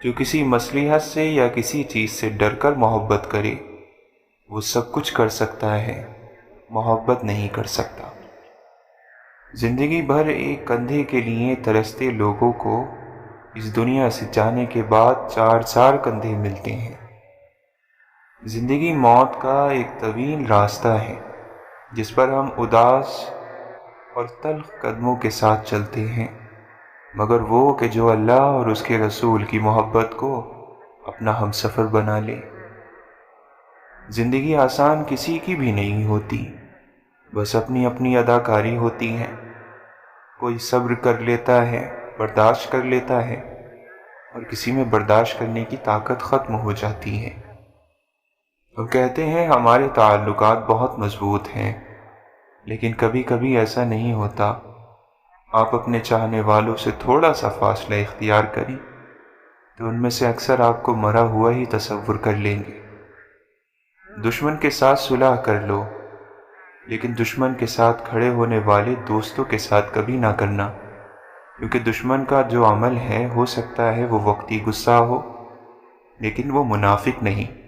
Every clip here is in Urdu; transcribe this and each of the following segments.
جو کسی مصلحت سے یا کسی چیز سے ڈر کر محبت کرے وہ سب کچھ کر سکتا ہے، محبت نہیں کر سکتا۔ زندگی بھر ایک کندھے کے لیے ترستے لوگوں کو اس دنیا سے جانے کے بعد چار کندھے ملتے ہیں۔ زندگی موت کا ایک طویل راستہ ہے جس پر ہم اداس اور تلخ قدموں کے ساتھ چلتے ہیں، مگر وہ کہ جو اللہ اور اس کے رسول کی محبت کو اپنا ہمسفر بنا لے۔ زندگی آسان کسی کی بھی نہیں ہوتی، بس اپنی اپنی اداکاری ہوتی ہے۔ کوئی صبر کر لیتا ہے، برداشت کر لیتا ہے، اور کسی میں برداشت کرنے کی طاقت ختم ہو جاتی ہے۔ وہ کہتے ہیں ہمارے تعلقات بہت مضبوط ہیں، لیکن کبھی کبھی ایسا نہیں ہوتا۔ آپ اپنے چاہنے والوں سے تھوڑا سا فاصلہ اختیار کریں تو ان میں سے اکثر آپ کو مرا ہوا ہی تصور کر لیں گے۔ دشمن کے ساتھ صلح کر لو، لیکن دشمن کے ساتھ کھڑے ہونے والے دوستوں کے ساتھ کبھی نہ کرنا، کیونکہ دشمن کا جو عمل ہے ہو سکتا ہے وہ وقتی غصہ ہو، لیکن وہ منافق نہیں۔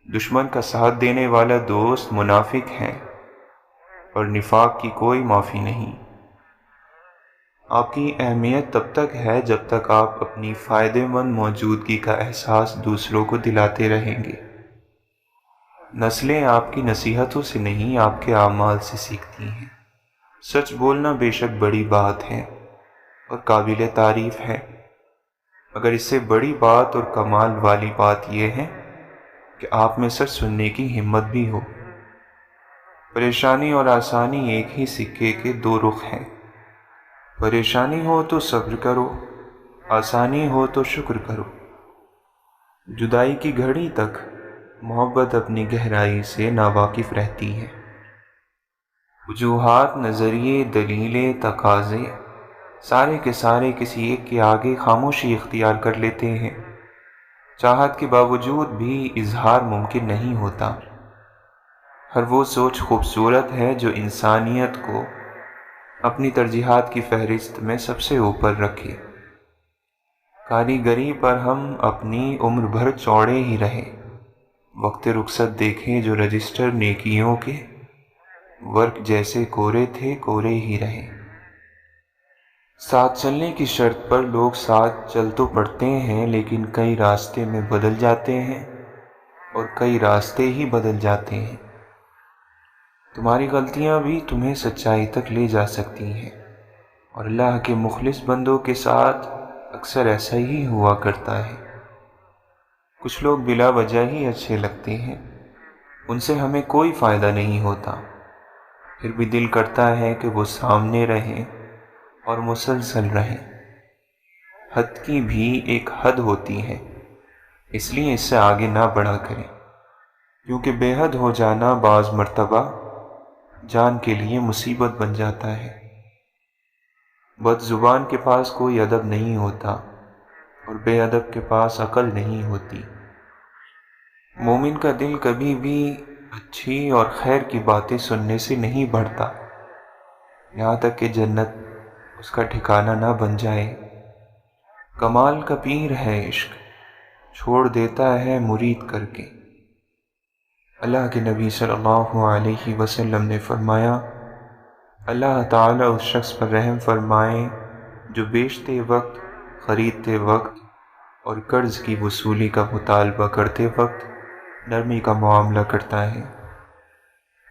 دشمن کا ساتھ دینے والا دوست منافق ہے، اور نفاق کی کوئی معافی نہیں۔ آپ کی اہمیت تب تک ہے جب تک آپ اپنی فائدہ مند موجودگی کا احساس دوسروں کو دلاتے رہیں گے۔ نسلیں آپ کی نصیحتوں سے نہیں، آپ کے اعمال سے سیکھتی ہیں۔ سچ بولنا بے شک بڑی بات ہے اور قابل تعریف ہے، مگر اس سے بڑی بات اور کمال والی بات یہ ہے کہ آپ میں سچ سننے کی ہمت بھی ہو۔ پریشانی اور آسانی ایک ہی سکے کے دو رخ ہیں۔ پریشانی ہو تو صبر کرو، آسانی ہو تو شکر کرو۔ جدائی کی گھڑی تک محبت اپنی گہرائی سے ناواقف رہتی ہے۔ وجوہات، نظریے، دلیلیں، تقاضے سارے کے سارے کسی ایک کے آگے خاموشی اختیار کر لیتے ہیں۔ چاہت کے باوجود بھی اظہار ممکن نہیں ہوتا۔ ہر وہ سوچ خوبصورت ہے جو انسانیت کو اپنی ترجیحات کی فہرست میں سب سے اوپر رکھے۔ کاریگری پر ہم اپنی عمر بھر چوڑے ہی رہے، وقت رخصت دیکھیں جو رجسٹر نیکیوں کے ورق جیسے کورے تھے کورے ہی رہے۔ ساتھ چلنے کی شرط پر لوگ ساتھ چل تو پڑتے ہیں، لیکن کئی راستے میں بدل جاتے ہیں اور کئی راستے ہی بدل جاتے ہیں۔ تمہاری غلطیاں بھی تمہیں سچائی تک لے جا سکتی ہیں، اور اللہ کے مخلص بندوں کے ساتھ اکثر ایسا ہی ہوا کرتا ہے۔ کچھ لوگ بلا وجہ ہی اچھے لگتے ہیں، ان سے ہمیں کوئی فائدہ نہیں ہوتا، پھر بھی دل کرتا ہے کہ وہ سامنے رہیں اور مسلسل رہیں۔ حد کی بھی ایک حد ہوتی ہے، اس لیے اس سے آگے نہ بڑھا کریں، کیونکہ بے حد ہو جانا بعض مرتبہ جان کے لیے مصیبت بن جاتا ہے۔ بد زبان کے پاس کوئی ادب نہیں ہوتا، اور بے ادب کے پاس عقل نہیں ہوتی۔ مومن کا دل کبھی بھی اچھی اور خیر کی باتیں سننے سے نہیں بڑھتا، یہاں تک کہ جنت اس کا ٹھکانہ نہ بن جائے۔ کمال کا پیر ہے عشق، چھوڑ دیتا ہے مرید کر کے۔ اللہ کے نبی صلی اللہ علیہ وسلم نے فرمایا، اللہ تعالیٰ اس شخص پر رحم فرمائے جو بیچتے وقت، خریدتے وقت اور قرض کی وصولی کا مطالبہ کرتے وقت نرمی کا معاملہ کرتا ہے۔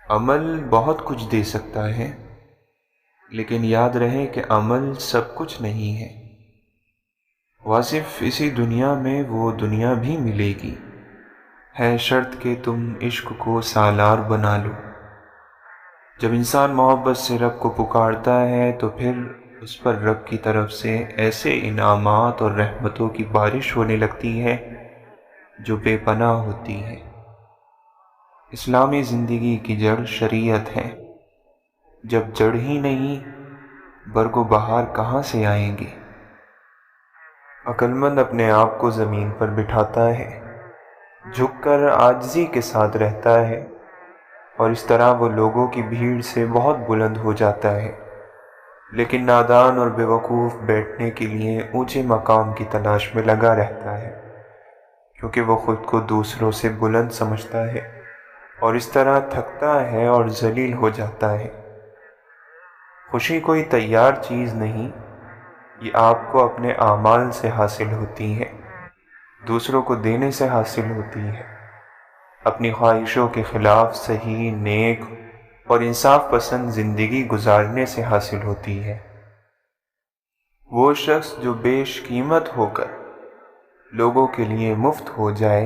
عمل بہت کچھ دے سکتا ہے، لیکن یاد رہے کہ عمل سب کچھ نہیں ہے۔ واصف اسی دنیا میں وہ دنیا بھی ملے گی، ہے شرط کہ تم عشق کو سالار بنا لو۔ جب انسان محبت سے رب کو پکارتا ہے تو پھر اس پر رب کی طرف سے ایسے انعامات اور رحمتوں کی بارش ہونے لگتی ہے جو بے پناہ ہوتی ہے۔ اسلامی زندگی کی جڑ شریعت ہے، جب جڑ ہی نہیں برگ و بہار کہاں سے آئیں گے؟ عقل مند اپنے آپ کو زمین پر بٹھاتا ہے، جھک کر عاجزی کے ساتھ رہتا ہے، اور اس طرح وہ لوگوں کی بھیڑ سے بہت بلند ہو جاتا ہے۔ لیکن نادان اور بیوقوف بیٹھنے کے لیے اونچے مقام کی تلاش میں لگا رہتا ہے، کیونکہ وہ خود کو دوسروں سے بلند سمجھتا ہے اور اس طرح تھکتا ہے اور ذلیل ہو جاتا ہے۔ خوشی کوئی تیار چیز نہیں، یہ آپ کو اپنے اعمال سے حاصل ہوتی ہے، دوسروں کو دینے سے حاصل ہوتی ہے، اپنی خواہشوں کے خلاف صحیح، نیک اور انصاف پسند زندگی گزارنے سے حاصل ہوتی ہے۔ وہ شخص جو بیش قیمت ہو کر لوگوں کے لیے مفت ہو جائے،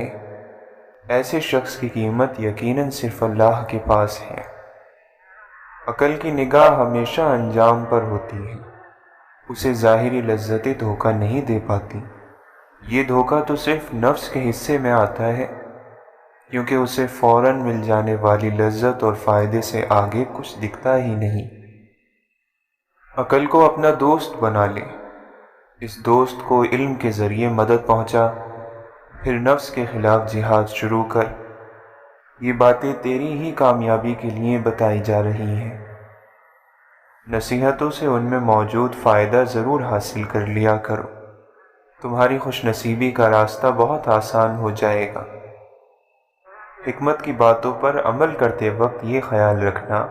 ایسے شخص کی قیمت یقیناً صرف اللہ کے پاس ہے۔ عقل کی نگاہ ہمیشہ انجام پر ہوتی ہے، اسے ظاہری لذتیں دھوکہ نہیں دے پاتی۔ یہ دھوکہ تو صرف نفس کے حصے میں آتا ہے، کیونکہ اسے فوراً مل جانے والی لذت اور فائدے سے آگے کچھ دکھتا ہی نہیں۔ عقل کو اپنا دوست بنا لے، اس دوست کو علم کے ذریعے مدد پہنچا، پھر نفس کے خلاف جہاد شروع کر۔ یہ باتیں تیری ہی کامیابی کے لیے بتائی جا رہی ہیں۔ نصیحتوں سے ان میں موجود فائدہ ضرور حاصل کر لیا کرو، تمہاری خوش نصیبی کا راستہ بہت آسان ہو جائے گا۔ حکمت کی باتوں پر عمل کرتے وقت یہ خیال رکھنا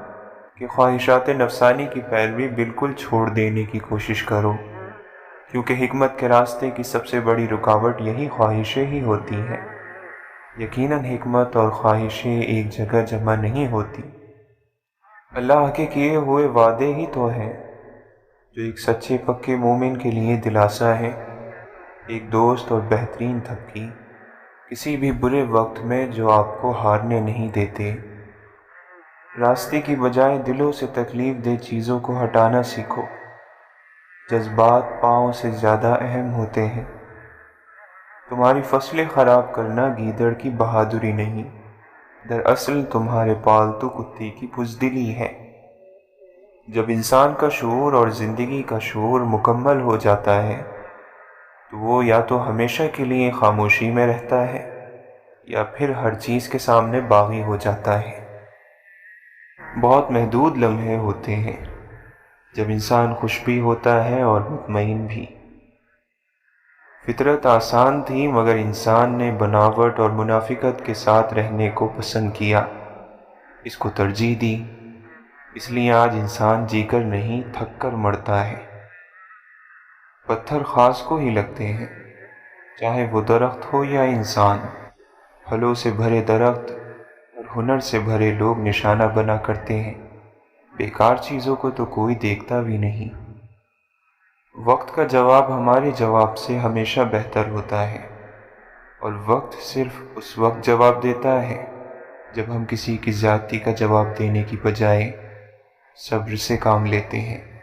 کہ خواہشات نفسانی کی پیروی بالکل چھوڑ دینے کی کوشش کرو، کیونکہ حکمت کے راستے کی سب سے بڑی رکاوٹ یہی خواہشیں ہی ہوتی ہیں۔ یقیناً حکمت اور خواہشیں ایک جگہ جمع نہیں ہوتی۔ اللہ کے کیے ہوئے وعدے ہی تو ہیں جو ایک سچے پکے مومن کے لیے دلاسا ہے، ایک دوست اور بہترین تھپکی کسی بھی برے وقت میں جو آپ کو ہارنے نہیں دیتے۔ راستے کی بجائے دلوں سے تکلیف دہ چیزوں کو ہٹانا سیکھو، جذبات پاؤں سے زیادہ اہم ہوتے ہیں۔ تمہاری فصلیں خراب کرنا گیدڑ کی بہادری نہیں، دراصل تمہارے پالتو کتے کی بزدلی ہے۔ جب انسان کا شعور اور زندگی کا شعور مکمل ہو جاتا ہے تو وہ یا تو ہمیشہ کے لیے خاموشی میں رہتا ہے یا پھر ہر چیز کے سامنے باغی ہو جاتا ہے۔ بہت محدود لمحے ہوتے ہیں جب انسان خوش بھی ہوتا ہے اور مطمئن بھی۔ فطرت آسان تھی مگر انسان نے بناوٹ اور منافقت کے ساتھ رہنے کو پسند کیا، اس کو ترجیح دی، اس لیے آج انسان جی کر نہیں تھک کر مرتا ہے۔ پتھر خاص کو ہی لگتے ہیں، چاہے وہ درخت ہو یا انسان۔ پھلوں سے بھرے درخت اور ہنر سے بھرے لوگ نشانہ بنا کرتے ہیں، بیکار چیزوں کو تو کوئی دیکھتا بھی نہیں۔ وقت کا جواب ہمارے جواب سے ہمیشہ بہتر ہوتا ہے، اور وقت صرف اس وقت جواب دیتا ہے جب ہم کسی کی زیادتی کا جواب دینے کی بجائے صبر سے کام لیتے ہیں۔